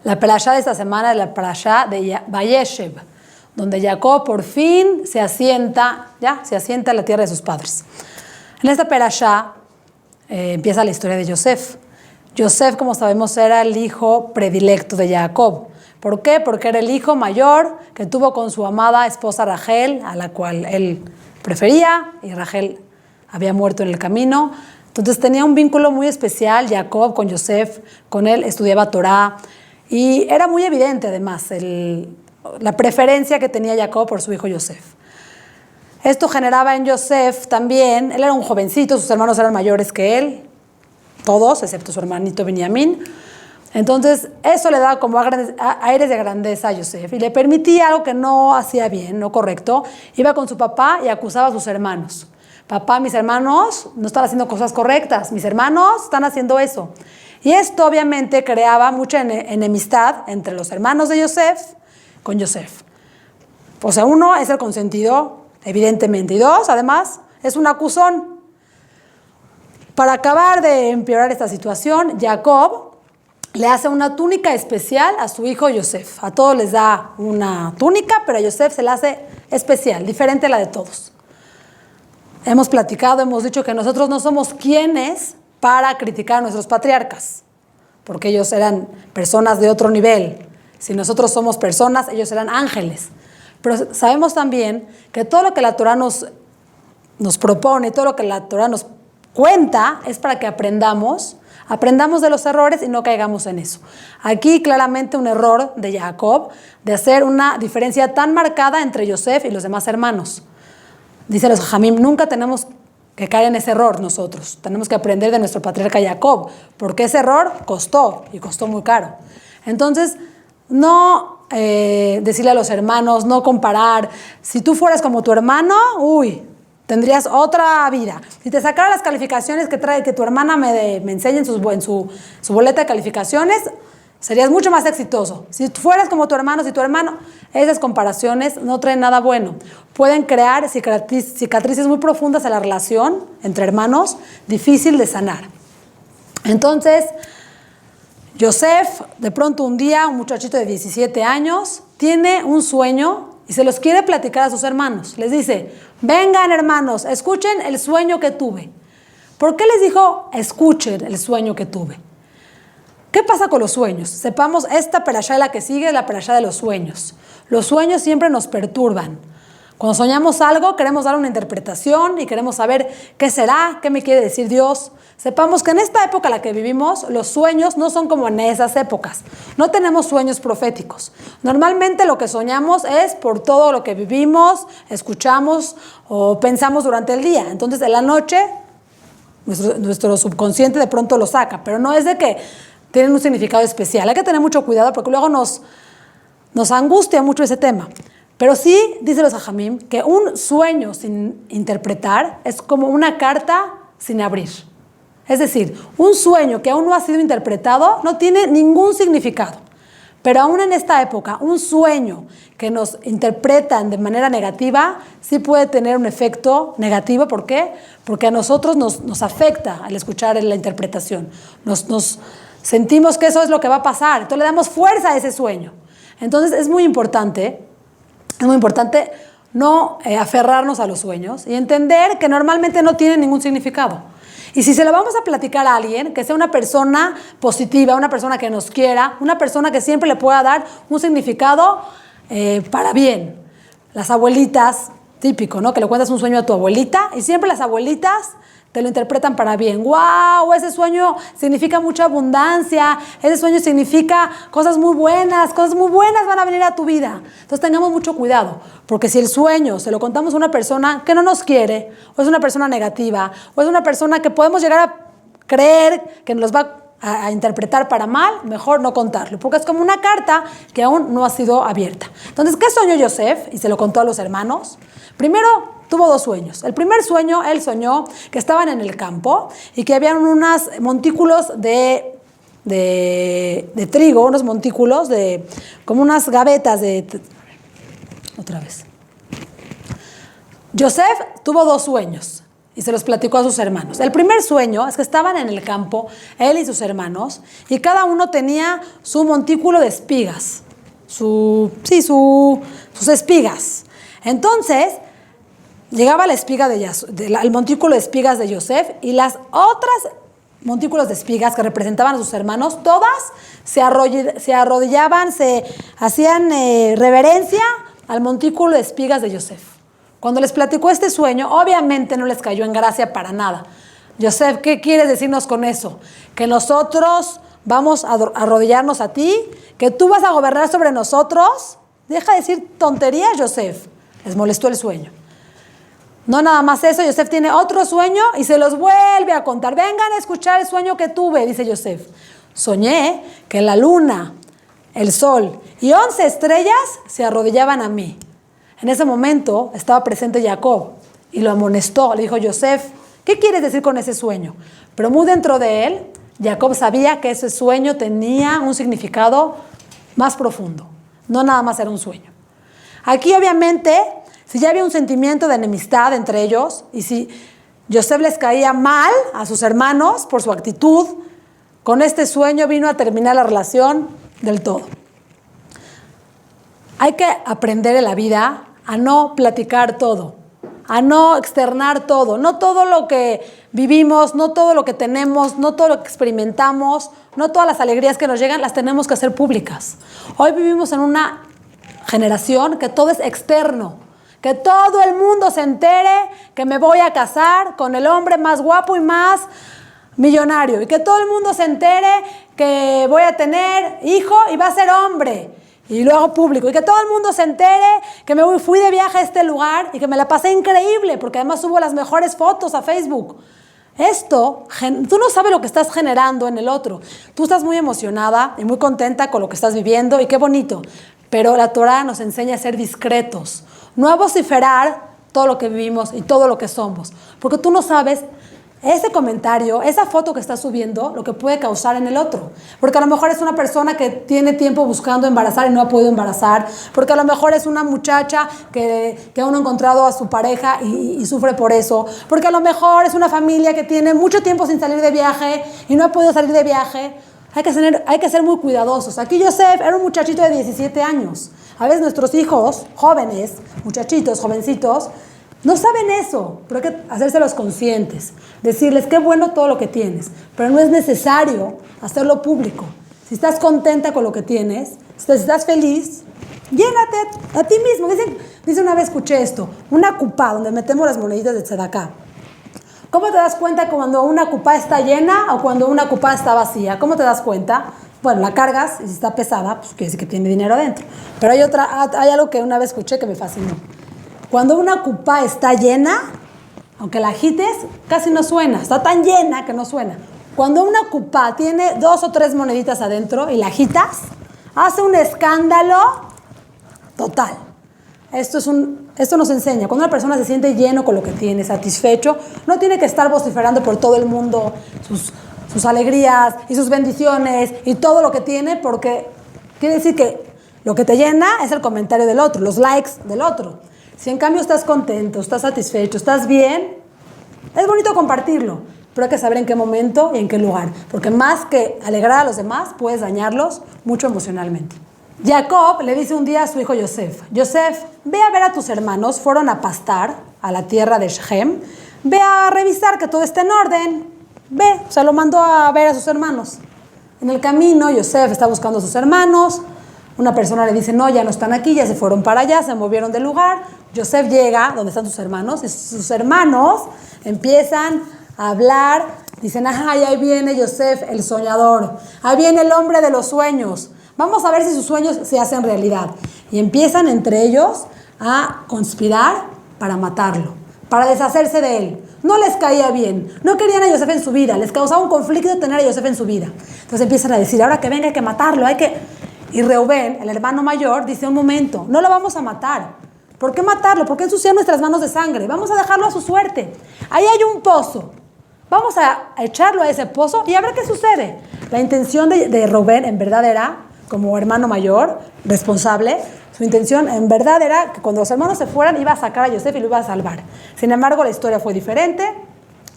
La perashá de esta semana es la perashá de Vayeshev, donde Jacob por fin se asienta en la tierra de sus padres. En esta perashá empieza la historia de Yosef. Yosef, como sabemos, era el hijo predilecto de Jacob. ¿Por qué? Porque era el hijo mayor que tuvo con su amada esposa Rachel, a la cual él prefería, y Rachel había muerto en el camino. Entonces tenía un vínculo muy especial Jacob con Yosef, con él estudiaba Torah, y era muy evidente además la preferencia que tenía Jacob por su hijo Yosef. Esto generaba en Yosef también, él era un jovencito, sus hermanos eran mayores que él, todos, excepto su hermanito Benjamín. Entonces, eso le daba como aires de grandeza a Yosef y le permitía algo que no hacía bien, no correcto. Iba con su papá y acusaba a sus hermanos. Papá, mis hermanos no están haciendo cosas correctas, mis hermanos están haciendo eso. Y esto obviamente creaba mucha enemistad entre los hermanos de Yosef con Yosef. O sea, uno es el consentido, evidentemente, y dos, además, es un acusón. Para acabar de empeorar esta situación, Jacob le hace una túnica especial a su hijo Yosef. A todos les da una túnica, pero a Yosef se la hace especial, diferente a la de todos. Hemos platicado, hemos dicho que nosotros no somos quienes para criticar a nuestros patriarcas, porque ellos eran personas de otro nivel. Si nosotros somos personas, ellos eran ángeles. Pero sabemos también que todo lo que la Torah nos propone, todo lo que la Torah nos cuenta, es para que aprendamos de los errores y no caigamos en eso. Aquí claramente un error de Jacob de hacer una diferencia tan marcada entre Yosef y los demás hermanos. Dice los Jamim, nunca tenemos que caer en ese error nosotros. Tenemos que aprender de nuestro patriarca Jacob, porque ese error costó muy caro. Entonces, no decirle a los hermanos, no comparar. Si tú fueras como tu hermano, tendrías otra vida. Si te sacara las calificaciones que tu hermana me enseñe en su boleta de calificaciones, serías mucho más exitoso. Si fueras como tu hermano, esas comparaciones no traen nada bueno. Pueden crear cicatrices muy profundas en la relación entre hermanos, difícil de sanar. Entonces, Yosef, de pronto un día, un muchachito de 17 años, tiene un sueño y se los quiere platicar a sus hermanos. Les dice, vengan hermanos, escuchen el sueño que tuve. ¿Por qué les dijo, escuchen el sueño que tuve? ¿Qué pasa con los sueños? Sepamos, esta perashá la que sigue es la perashá de los sueños. Los sueños siempre nos perturban. Cuando soñamos algo, queremos dar una interpretación y queremos saber qué será, qué me quiere decir Dios. Sepamos que en esta época en la que vivimos, los sueños no son como en esas épocas. No tenemos sueños proféticos. Normalmente lo que soñamos es por todo lo que vivimos, escuchamos o pensamos durante el día. Entonces, en la noche, nuestro subconsciente de pronto lo saca, pero no es de que tienen un significado especial. Hay que tener mucho cuidado porque luego nos angustia mucho ese tema. Pero sí, dice los Jajamim, que un sueño sin interpretar es como una carta sin abrir. Es decir, un sueño que aún no ha sido interpretado no tiene ningún significado. Pero aún en esta época, un sueño que nos interpretan de manera negativa sí puede tener un efecto negativo. ¿Por qué? Porque a nosotros nos afecta al escuchar la interpretación. Nos sentimos que eso es lo que va a pasar. Entonces le damos fuerza a ese sueño. Entonces es muy importante no aferrarnos a los sueños y entender que normalmente no tienen ningún significado. Y si se lo vamos a platicar a alguien, que sea una persona positiva, una persona que nos quiera, una persona que siempre le pueda dar un significado para bien. Las abuelitas, típico, ¿no? Que le cuentas un sueño a tu abuelita y siempre las abuelitas te lo interpretan para bien. ¡Wow! Ese sueño significa mucha abundancia, ese sueño significa cosas muy buenas van a venir a tu vida. Entonces tengamos mucho cuidado, porque si el sueño se lo contamos a una persona que no nos quiere, o es una persona negativa, o es una persona que podemos llegar a creer que nos va a interpretar para mal, mejor no contarlo, porque es como una carta que aún no ha sido abierta. Entonces, ¿qué soñó Yosef? Y se lo contó a los hermanos. Primero, tuvo dos sueños. El primer sueño, él soñó que estaban en el campo y que habían unos montículos de trigo, unos montículos como unas gavetas otra vez. Yosef tuvo dos sueños y se los platicó a sus hermanos. El primer sueño es que estaban en el campo, él y sus hermanos, y cada uno tenía su montículo de espigas, sus espigas. Entonces, llegaba la espiga el montículo de espigas de Yosef y las otras montículos de espigas que representaban a sus hermanos, todas se arrodillaban, se hacían reverencia al montículo de espigas de Yosef. Cuando les platicó este sueño, obviamente no les cayó en gracia para nada. Yosef, ¿qué quieres decirnos con eso? ¿Que nosotros vamos a arrodillarnos a ti? ¿Que tú vas a gobernar sobre nosotros? Deja de decir tonterías, Yosef. Les molestó el sueño. No nada más eso, Yosef tiene otro sueño y se los vuelve a contar. Vengan a escuchar el sueño que tuve, dice Yosef. Soñé que la luna, el sol y 11 estrellas se arrodillaban a mí. En ese momento estaba presente Jacob y lo amonestó. Le dijo, Yosef, ¿qué quieres decir con ese sueño? Pero muy dentro de él, Jacob sabía que ese sueño tenía un significado más profundo. No nada más era un sueño. Aquí obviamente, si ya había un sentimiento de enemistad entre ellos y si Yosef les caía mal a sus hermanos por su actitud, con este sueño vino a terminar la relación del todo. Hay que aprender en la vida a no platicar todo, a no externar todo. No todo lo que vivimos, no todo lo que tenemos, no todo lo que experimentamos, no todas las alegrías que nos llegan las tenemos que hacer públicas. Hoy vivimos en una generación que todo es externo, que todo el mundo se entere que me voy a casar con el hombre más guapo y más millonario, y que todo el mundo se entere que voy a tener hijo y va a ser hombre, y lo hago público, y que todo el mundo se entere que fui de viaje a este lugar y que me la pasé increíble, porque además subo las mejores fotos a Facebook. Esto, tú no sabes lo que estás generando en el otro. Tú estás muy emocionada y muy contenta con lo que estás viviendo, y qué bonito, pero la Torah nos enseña a ser discretos, no a vociferar todo lo que vivimos y todo lo que somos, porque tú no sabes ese comentario, esa foto que estás subiendo, lo que puede causar en el otro. Porque a lo mejor es una persona que tiene tiempo buscando embarazar y no ha podido embarazar. Porque a lo mejor es una muchacha que aún no ha encontrado a su pareja y sufre por eso. Porque a lo mejor es una familia que tiene mucho tiempo sin salir de viaje y no ha podido salir de viaje. Hay que ser muy cuidadosos. Aquí Yosef era un muchachito de 17 años. A veces nuestros hijos, jóvenes, muchachitos, jovencitos, no saben eso, pero hay que hacérselos conscientes, decirles qué bueno todo lo que tienes, pero no es necesario hacerlo público. Si estás contenta con lo que tienes, si estás feliz, llénate a ti mismo. Dice una vez, escuché esto, una cupá donde metemos las moneditas de tzedaká. ¿Cómo te das cuenta cuando una cupá está llena o cuando una cupá está vacía? ¿Cómo te das cuenta? Bueno, la cargas y si está pesada, pues quiere decir que tiene dinero adentro. Pero hay algo que una vez escuché que me fascinó. Cuando una cupá está llena, aunque la agites, casi no suena. Está tan llena que no suena. Cuando una cupá tiene 2 o 3 moneditas adentro y la agitas, hace un escándalo total. Esto nos enseña. Cuando una persona se siente lleno con lo que tiene, satisfecho, no tiene que estar vociferando por todo el mundo sus alegrías y sus bendiciones y todo lo que tiene, porque quiere decir que lo que te llena es el comentario del otro, los likes del otro. Si en cambio estás contento, estás satisfecho, estás bien, es bonito compartirlo, pero hay que saber en qué momento y en qué lugar, porque más que alegrar a los demás, puedes dañarlos mucho emocionalmente. Jacob le dice un día a su hijo Yosef, Yosef, ve a ver a tus hermanos, fueron a pastar a la tierra de Shechem, ve a revisar que todo esté en orden, ve, o sea, lo mandó a ver a sus hermanos. En el camino, Yosef está buscando a sus hermanos, una persona le dice, no, ya no están aquí, ya se fueron para allá, se movieron del lugar. Yosef llega donde están sus hermanos y sus hermanos empiezan a hablar, dicen, ay, ahí viene Yosef, el soñador, ahí viene el hombre de los sueños, vamos a ver si sus sueños se hacen realidad. Y empiezan entre ellos a conspirar para matarlo, para deshacerse de él. No les caía bien, no querían a Yosef en su vida, les causaba un conflicto tener a Yosef en su vida. Entonces empiezan a decir, ahora que venga hay que matarlo, Y Reubén, el hermano mayor, dice, un momento, no lo vamos a matar. ¿Por qué matarlo? ¿Por qué ensuciar nuestras manos de sangre? Vamos a dejarlo a su suerte. Ahí hay un pozo. Vamos a echarlo a ese pozo y a ver qué sucede. La intención de Reubén en verdad era, como hermano mayor, responsable, su intención en verdad era que cuando los hermanos se fueran iba a sacar a Yosef y lo iba a salvar. Sin embargo, la historia fue diferente.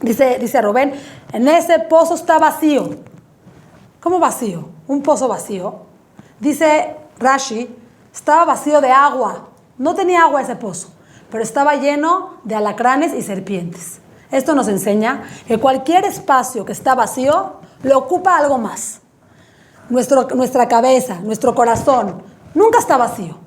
Dice Rubén, en ese pozo está vacío. ¿Cómo vacío? Un pozo vacío. Dice Rashi, estaba vacío de agua. No tenía agua ese pozo, pero estaba lleno de alacranes y serpientes. Esto nos enseña que cualquier espacio que está vacío lo ocupa algo más. Nuestra cabeza, nuestro corazón, nunca está vacío.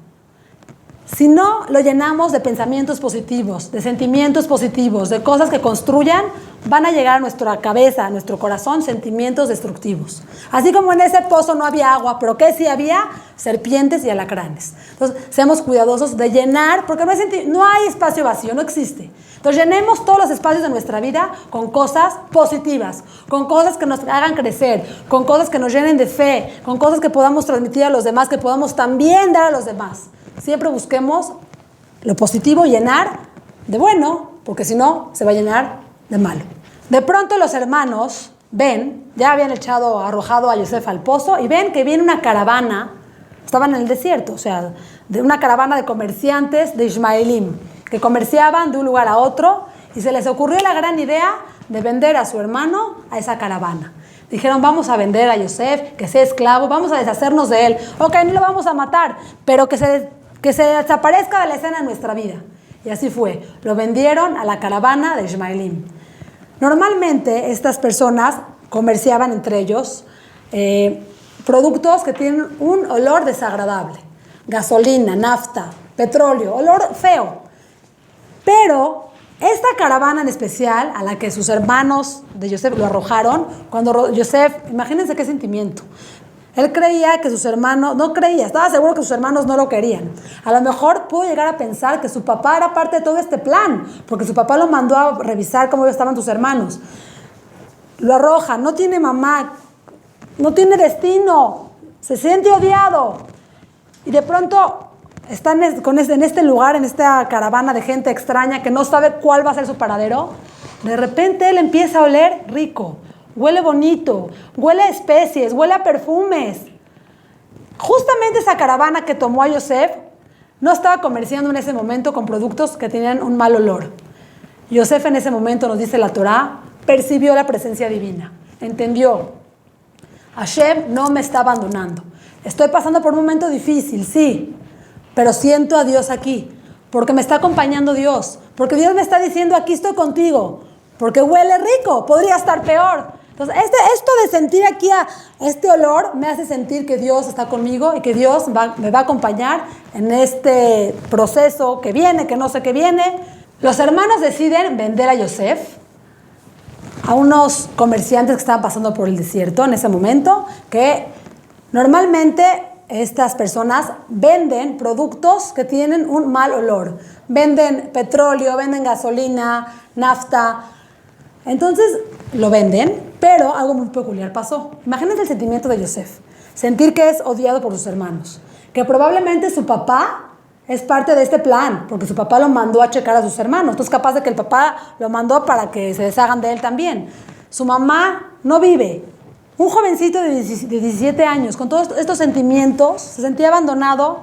Si no lo llenamos de pensamientos positivos, de sentimientos positivos, de cosas que construyan, van a llegar a nuestra cabeza, a nuestro corazón, sentimientos destructivos. Así como en ese pozo no había agua, pero que sí había serpientes y alacranes. Entonces, seamos cuidadosos de llenar, porque no hay espacio vacío, no existe. Entonces, llenemos todos los espacios de nuestra vida con cosas positivas, con cosas que nos hagan crecer, con cosas que nos llenen de fe, con cosas que podamos transmitir a los demás, que podamos también dar a los demás. Siempre busquemos lo positivo, llenar de bueno, porque si no, se va a llenar de malo. De pronto los hermanos ven, ya habían arrojado a Yosef al pozo, y ven que viene una caravana, estaban en el desierto, o sea, de una caravana de comerciantes de Ismaelim, que comerciaban de un lugar a otro, y se les ocurrió la gran idea de vender a su hermano a esa caravana. Dijeron, vamos a vender a Yosef, que sea esclavo, vamos a deshacernos de él. Ok, no lo vamos a matar, pero que se desaparezca de la escena de nuestra vida. Y así fue. Lo vendieron a la caravana de Ismaelim. Normalmente estas personas comerciaban entre ellos productos que tienen un olor desagradable. Gasolina, nafta, petróleo, olor feo. Pero esta caravana en especial, a la que sus hermanos de Yosef lo arrojaron, cuando Yosef, imagínense qué sentimiento. Él creía que sus hermanos, no creía, estaba seguro que sus hermanos no lo querían. A lo mejor pudo llegar a pensar que su papá era parte de todo este plan, porque su papá lo mandó a revisar cómo estaban sus hermanos. Lo arroja, no tiene mamá, no tiene destino, se siente odiado. Y de pronto están en este lugar, en esta caravana de gente extraña que no sabe cuál va a ser su paradero. De repente él empieza a oler rico. Huele bonito, huele a especies, huele a perfumes. Justamente esa caravana que tomó a Yosef no estaba comerciando en ese momento con productos que tenían un mal olor. Yosef en ese momento, nos dice la Torá, percibió la presencia divina. Entendió, Hashem no me está abandonando. Estoy pasando por un momento difícil, sí, pero siento a Dios aquí, porque me está acompañando Dios, porque Dios me está diciendo, aquí estoy contigo, porque huele rico, podría estar peor. Entonces, esto de sentir aquí este olor me hace sentir que Dios está conmigo y que Dios me va a acompañar en este proceso que viene, que no sé qué viene. Los hermanos deciden vender a Yosef a unos comerciantes que estaban pasando por el desierto en ese momento, que normalmente estas personas venden productos que tienen un mal olor. Venden petróleo, venden gasolina, nafta. Entonces lo venden, pero algo muy peculiar pasó. Imagínense el sentimiento de Yosef. Sentir que es odiado por sus hermanos. Que probablemente su papá es parte de este plan, porque su papá lo mandó a checar a sus hermanos. Entonces capaz de que el papá lo mandó para que se deshagan de él también. Su mamá no vive. Un jovencito de 17 años, con todos estos sentimientos, se sentía abandonado,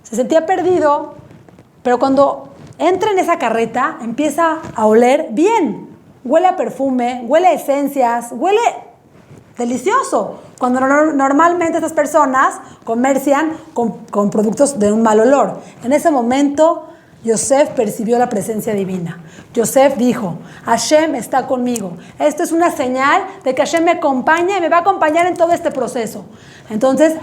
se sentía perdido, pero cuando entra en esa carreta, empieza a oler bien. Huele a perfume, huele a esencias, huele delicioso. Cuando normalmente estas personas comercian con productos de un mal olor. En ese momento, Yosef percibió la presencia divina. Yosef dijo, Hashem está conmigo. Esto es una señal de que Hashem me acompaña y me va a acompañar en todo este proceso. Entonces,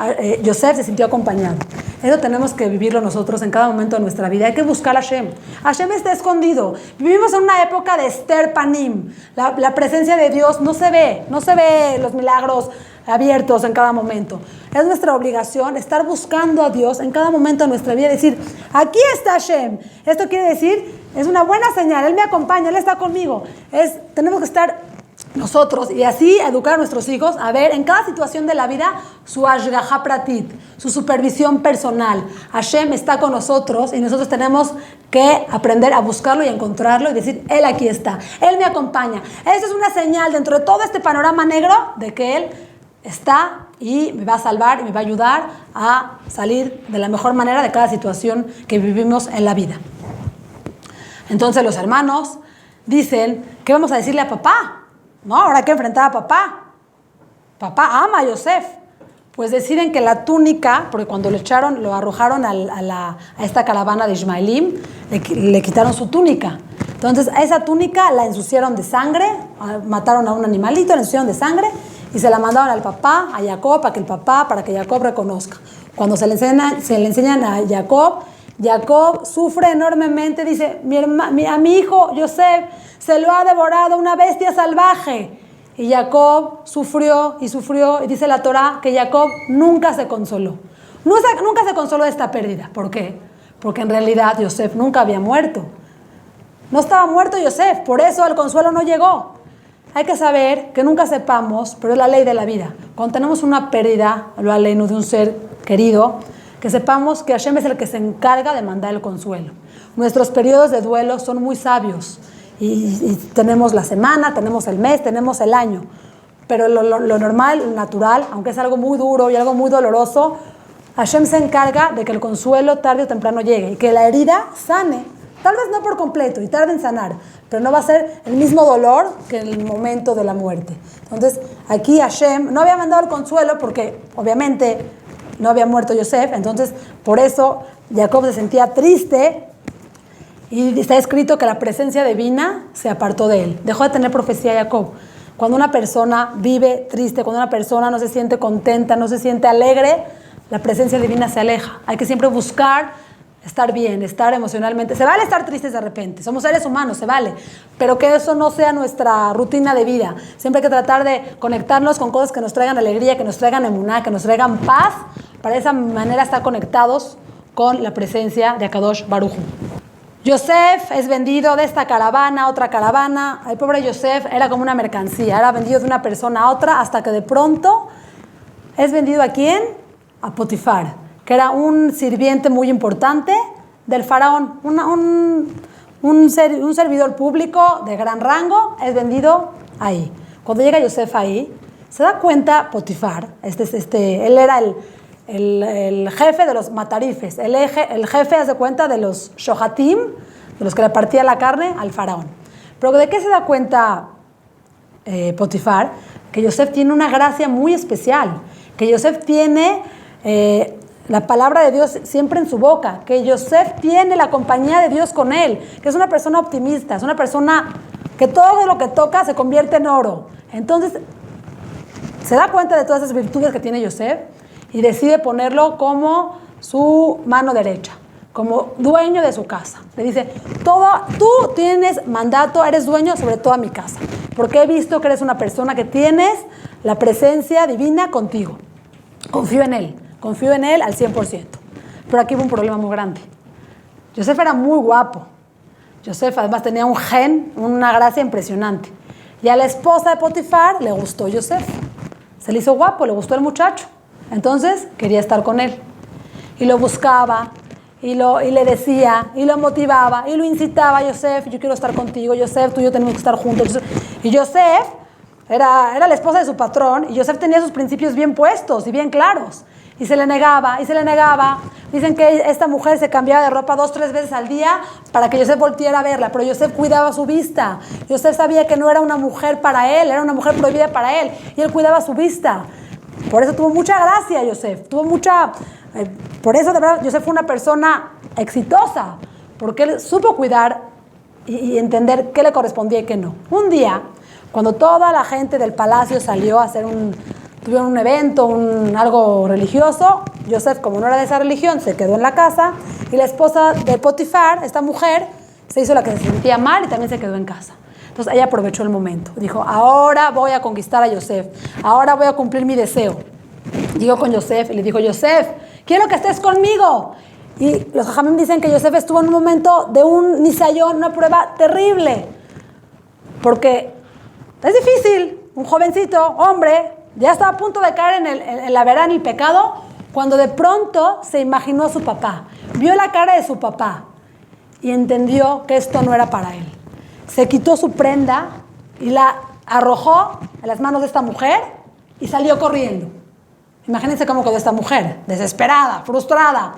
Yosef se sintió acompañado. Eso tenemos que vivirlo nosotros en cada momento de nuestra vida. Hay que buscar a Hashem. Hashem está escondido. Vivimos en una época de Ester Panim. La presencia de Dios no se ve los milagros abiertos en cada momento. Es nuestra obligación estar buscando a Dios en cada momento de nuestra vida y decir, aquí está Hashem. Esto quiere decir, es una buena señal, Él me acompaña, Él está conmigo. Tenemos que estar nosotros y así educar a nuestros hijos a ver en cada situación de la vida su ashgaha pratit, su supervisión personal. Hashem está con nosotros y nosotros tenemos que aprender a buscarlo y a encontrarlo y decir, Él aquí está, Él me acompaña. Esa es una señal dentro de todo este panorama negro de que Él está y me va a salvar y me va a ayudar a salir de la mejor manera de cada situación que vivimos en la vida. Entonces los hermanos dicen, ¿qué vamos a decirle a papá? No, ahora hay que enfrentar a papá. Papá ama a Yosef. Pues deciden que la túnica, porque cuando lo arrojaron a esta caravana de Ismaelim, le quitaron su túnica. Entonces a esa túnica la ensuciaron de sangre, mataron a un animalito, la ensuciaron de sangre y se la mandaron al papá, a Jacob, para que Jacob reconozca. Cuando se le enseñan a Jacob, Jacob sufre enormemente, dice, a mi hijo Yosef se lo ha devorado una bestia salvaje. Y Jacob sufrió, y dice la Torá que Jacob nunca se consoló. Nunca se consoló de esta pérdida. ¿Por qué? Porque en realidad Yosef nunca había muerto. No estaba muerto Yosef, por eso el consuelo no llegó. Hay que saber que nunca sepamos, pero es la ley de la vida. Cuando tenemos una pérdida, lo aleino de un ser querido, que sepamos que Hashem es el que se encarga de mandar el consuelo. Nuestros periodos de duelo son muy sabios. Y tenemos la semana, tenemos el mes, tenemos el año. Pero lo normal, lo natural, aunque es algo muy duro y algo muy doloroso, Hashem se encarga de que el consuelo tarde o temprano llegue y que la herida sane. Tal vez no por completo y tarde en sanar, pero no va a ser el mismo dolor que en el momento de la muerte. Entonces, aquí Hashem no había mandado el consuelo porque obviamente no había muerto Yosef, entonces por eso Jacob se sentía triste. Y está escrito que la presencia divina se apartó de él. Dejó de tener profecía Jacob. Cuando una persona vive triste, cuando una persona no se siente contenta, no se siente alegre, la presencia divina se aleja. Hay que siempre buscar estar bien, estar emocionalmente. Se vale estar tristes de repente. Somos seres humanos, se vale. Pero que eso no sea nuestra rutina de vida. Siempre hay que tratar de conectarnos con cosas que nos traigan alegría, que nos traigan emuná, que nos traigan paz. Para de esa manera estar conectados con la presencia de Akadosh Baruj Hu. Yosef es vendido de esta caravana a otra caravana. El pobre Yosef era como una mercancía, era vendido de una persona a otra hasta que de pronto es vendido ¿a quién? A Potifar, que era un sirviente muy importante del faraón, un servidor público de gran rango, es vendido ahí. Cuando llega Yosef ahí, se da cuenta Potifar, él era el jefe de los matarifes, el jefe, haz de cuenta, de los shohatim, de los que le partía la carne al faraón. Pero ¿de qué se da cuenta Potifar? Que Yosef tiene una gracia muy especial, que Yosef tiene la palabra de Dios siempre en su boca, que Yosef tiene la compañía de Dios con él, que es una persona optimista, es una persona que todo lo que toca se convierte en oro. Entonces, se da cuenta de todas esas virtudes que tiene Yosef y decide ponerlo como su mano derecha, como dueño de su casa. Le dice, tú tienes mandato, eres dueño sobre toda mi casa, porque he visto que eres una persona que tienes la presencia divina contigo. Confío en él al 100%. Pero aquí hubo un problema muy grande. Yosef era muy guapo. Yosef además tenía un gen, una gracia impresionante. Y a la esposa de Potifar le gustó Yosef. Se le hizo guapo, le gustó el muchacho. Entonces quería estar con él. Y lo buscaba, y le decía, y lo motivaba, y lo incitaba. Yosef, yo quiero estar contigo. Yosef, tú y yo tenemos que estar juntos. Y Yosef era la esposa de su patrón, y Yosef tenía sus principios bien puestos y bien claros. Y se le negaba, y se le negaba. Dicen que esta mujer se cambiaba de ropa 2 o 3 veces al día para que Yosef volteara a verla, pero Yosef cuidaba su vista. Yosef sabía que no era una mujer para él, era una mujer prohibida para él, y él cuidaba su vista. Por eso tuvo mucha gracia Yosef, por eso de verdad Yosef fue una persona exitosa, porque él supo cuidar y entender qué le correspondía y qué no. Un día, cuando toda la gente del palacio salió a hacer tuvieron un evento, algo religioso, Yosef, como no era de esa religión, se quedó en la casa, y la esposa de Potifar, esta mujer, se hizo la que se sentía mal y también se quedó en casa. Entonces ella aprovechó el momento. Dijo, ahora voy a conquistar a Yosef. Ahora voy a cumplir mi deseo. Llegó con Yosef y le dijo, Yosef, quiero que estés conmigo. Y los jajamim dicen que Yosef estuvo en un momento de un nisayón, una prueba terrible. Porque es difícil. Un jovencito, hombre, ya estaba a punto de caer en la verá, en el pecado, cuando de pronto se imaginó a su papá. Vio la cara de su papá y entendió que esto no era para él. Se quitó su prenda y la arrojó a las manos de esta mujer y salió corriendo. Imagínense cómo quedó esta mujer, desesperada, frustrada.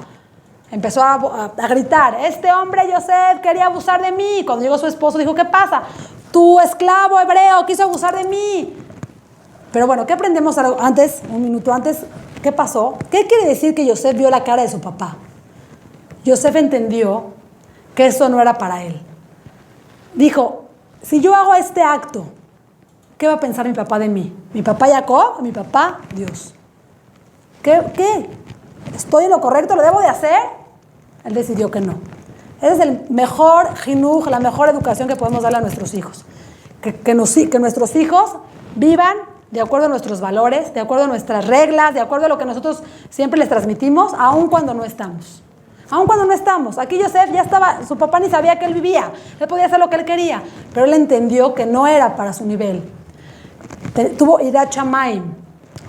empezó a gritar, este hombre Yosef quería abusar de mí. Cuando llegó su esposo dijo, ¿qué pasa? Tu esclavo hebreo quiso abusar de mí. Pero bueno, ¿qué aprendemos antes, un minuto antes? ¿Qué pasó? ¿Qué quiere decir que Yosef vio la cara de su papá? Yosef entendió que eso no era para él. Dijo, si yo hago este acto, ¿qué va a pensar mi papá de mí? ¿Mi papá Jacob o mi papá Dios? ¿Qué? ¿Estoy en lo correcto? ¿Lo debo de hacer? Él decidió que no. Ese es el mejor jinuj, la mejor educación que podemos darle a nuestros hijos. Que nuestros hijos vivan de acuerdo a nuestros valores, de acuerdo a nuestras reglas, de acuerdo a lo que nosotros siempre les transmitimos, aun cuando no estamos. Aun cuando no estamos. Aquí Yosef ya estaba, su papá ni sabía que él vivía. Él podía hacer lo que él quería, pero él entendió que no era para su nivel. Tuvo irat shamayim,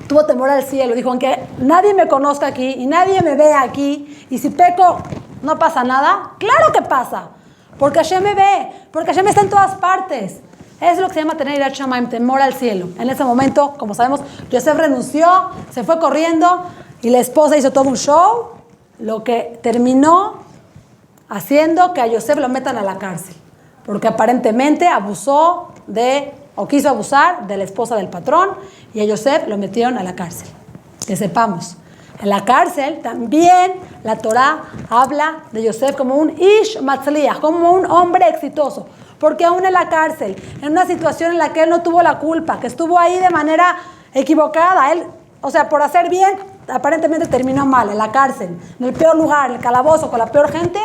tuvo temor al cielo. Dijo, aunque nadie me conozca aquí y nadie me vea aquí, y si peco, no pasa nada. ¡Claro que pasa! Porque Hashem me ve, porque Hashem está en todas partes. Eso es lo que se llama tener irat shamayim, temor al cielo. En ese momento, como sabemos, Yosef renunció, se fue corriendo, y la esposa hizo todo un show, lo que terminó haciendo que a Yosef lo metan a la cárcel, porque aparentemente abusó o quiso abusar de la esposa del patrón, y a Yosef lo metieron a la cárcel. Que sepamos, en la cárcel también la Torá habla de Yosef como un ish matzliach, como un hombre exitoso, porque aún en la cárcel, en una situación en la que él no tuvo la culpa, que estuvo ahí de manera equivocada, él, o sea, por hacer bien, aparentemente terminó mal, en la cárcel, en el peor lugar, en el calabozo, con la peor gente.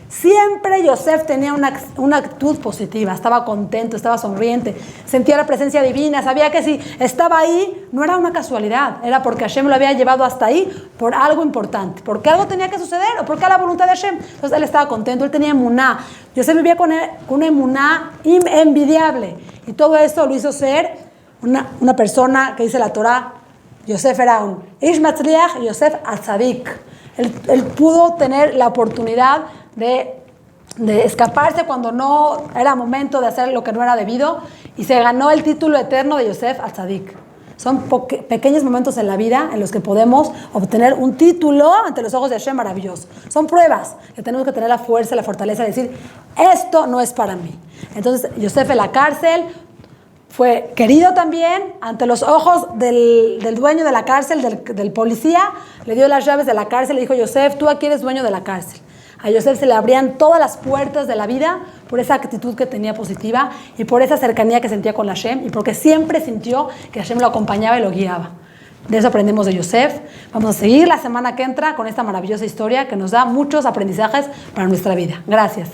Siempre Yosef tenía una actitud positiva, estaba contento, estaba sonriente, sentía la presencia divina, sabía que si estaba ahí no era una casualidad, era porque Hashem lo había llevado hasta ahí por algo importante, porque algo tenía que suceder o porque era la voluntad de Hashem. Entonces él estaba contento, él tenía emuná. Yosef vivía con una emuná envidiable, y todo esto lo hizo ser una persona que dice la Torá. Yosef era un ish matzliach, Yosef atzadik. Él pudo tener la oportunidad de escaparse cuando no era momento de hacer lo que no era debido, y se ganó el título eterno de Yosef atzadik. Son pequeños momentos en la vida en los que podemos obtener un título ante los ojos de Hashem maravilloso. Son pruebas que tenemos que tener la fuerza, la fortaleza de decir, esto no es para mí. Entonces Yosef en la cárcel fue querido también ante los ojos del dueño de la cárcel, del policía. Le dio las llaves de la cárcel y le dijo, Yosef, tú aquí eres dueño de la cárcel. A Yosef se le abrían todas las puertas de la vida por esa actitud que tenía positiva y por esa cercanía que sentía con Hashem, y porque siempre sintió que Hashem lo acompañaba y lo guiaba. De eso aprendemos de Yosef. Vamos a seguir la semana que entra con esta maravillosa historia que nos da muchos aprendizajes para nuestra vida. Gracias.